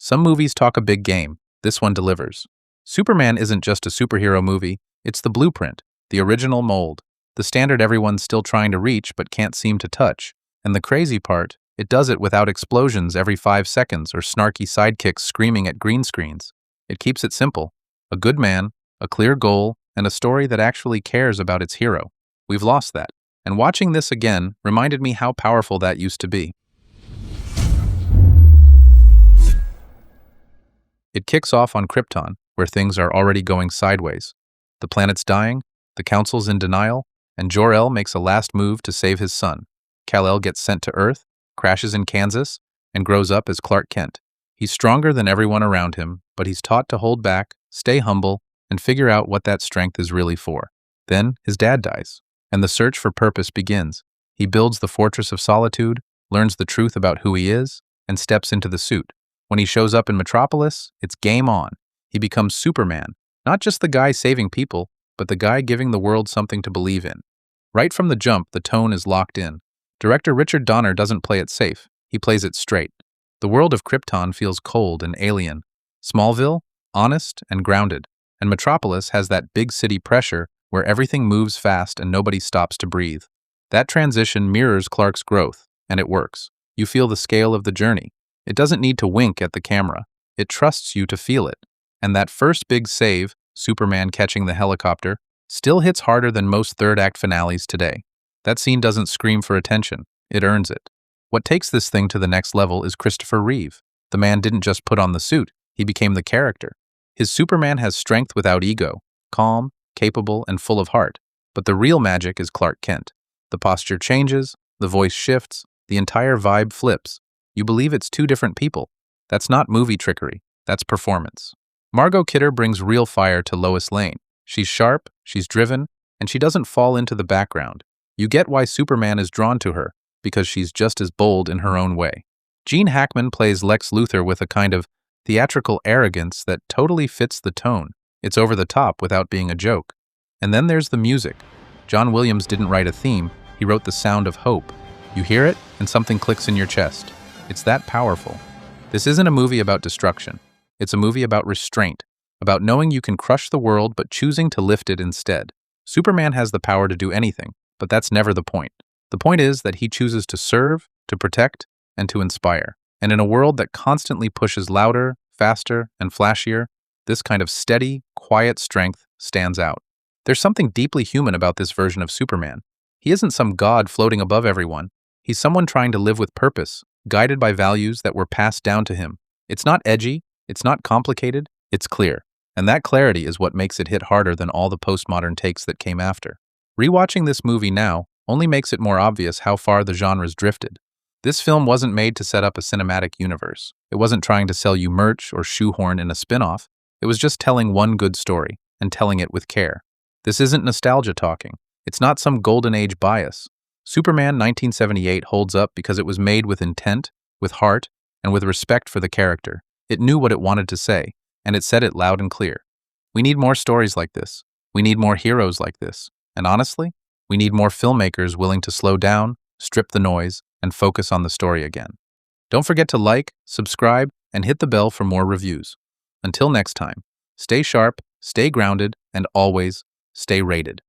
Some movies talk a big game. This one delivers. Superman isn't just a superhero movie, it's the blueprint, the original mold, the standard everyone's still trying to reach but can't seem to touch. And the crazy part, it does it without explosions every 5 seconds or snarky sidekicks screaming at green screens. It keeps it simple. A good man, a clear goal, and a story that actually cares about its hero. We've lost that. And watching this again reminded me how powerful that used to be. It kicks off on Krypton, where things are already going sideways. The planet's dying, the council's in denial, and Jor-El makes a last move to save his son. Kal-El gets sent to Earth, crashes in Kansas, and grows up as Clark Kent. He's stronger than everyone around him, but he's taught to hold back, stay humble, and figure out what that strength is really for. Then his dad dies, and the search for purpose begins. He builds the Fortress of Solitude, learns the truth about who he is, and steps into the suit. When he shows up in Metropolis, it's game on. He becomes Superman, not just the guy saving people, but the guy giving the world something to believe in. Right from the jump, the tone is locked in. Director Richard Donner doesn't play it safe, he plays it straight. The world of Krypton feels cold and alien. Smallville, honest and grounded. And Metropolis has that big city pressure where everything moves fast and nobody stops to breathe. That transition mirrors Clark's growth, and it works. You feel the scale of the journey. It doesn't need to wink at the camera. It trusts you to feel it. And that first big save, Superman catching the helicopter, still hits harder than most third-act finales today. That scene doesn't scream for attention. It earns it. What takes this thing to the next level is Christopher Reeve. The man didn't just put on the suit. He became the character. His Superman has strength without ego, calm, capable, and full of heart. But the real magic is Clark Kent. The posture changes, the voice shifts, the entire vibe flips. You believe it's two different people. That's not movie trickery. That's performance. Margot Kidder brings real fire to Lois Lane. She's sharp, she's driven, and she doesn't fall into the background. You get why Superman is drawn to her, because she's just as bold in her own way. Gene Hackman plays Lex Luthor with a kind of theatrical arrogance that totally fits the tone. It's over the top without being a joke. And then there's the music. John Williams didn't write a theme, he wrote the sound of hope. You hear it, and something clicks in your chest. It's that powerful. This isn't a movie about destruction. It's a movie about restraint, about knowing you can crush the world but choosing to lift it instead. Superman has the power to do anything, but that's never the point. The point is that he chooses to serve, to protect, and to inspire. And in a world that constantly pushes louder, faster, and flashier, this kind of steady, quiet strength stands out. There's something deeply human about this version of Superman. He isn't some god floating above everyone. He's someone trying to live with purpose, guided by values that were passed down to him. It's not edgy, it's not complicated, it's clear. And that clarity is what makes it hit harder than all the postmodern takes that came after. Rewatching this movie now only makes it more obvious how far the genre's drifted. This film wasn't made to set up a cinematic universe. It wasn't trying to sell you merch or shoehorn in a spin-off. It was just telling one good story, and telling it with care. This isn't nostalgia talking. It's not some golden age bias. Superman 1978 holds up because it was made with intent, with heart, and with respect for the character. It knew what it wanted to say, and it said it loud and clear. We need more stories like this. We need more heroes like this. And honestly, we need more filmmakers willing to slow down, strip the noise, and focus on the story again. Don't forget to like, subscribe, and hit the bell for more reviews. Until next time, stay sharp, stay grounded, and always stay rated.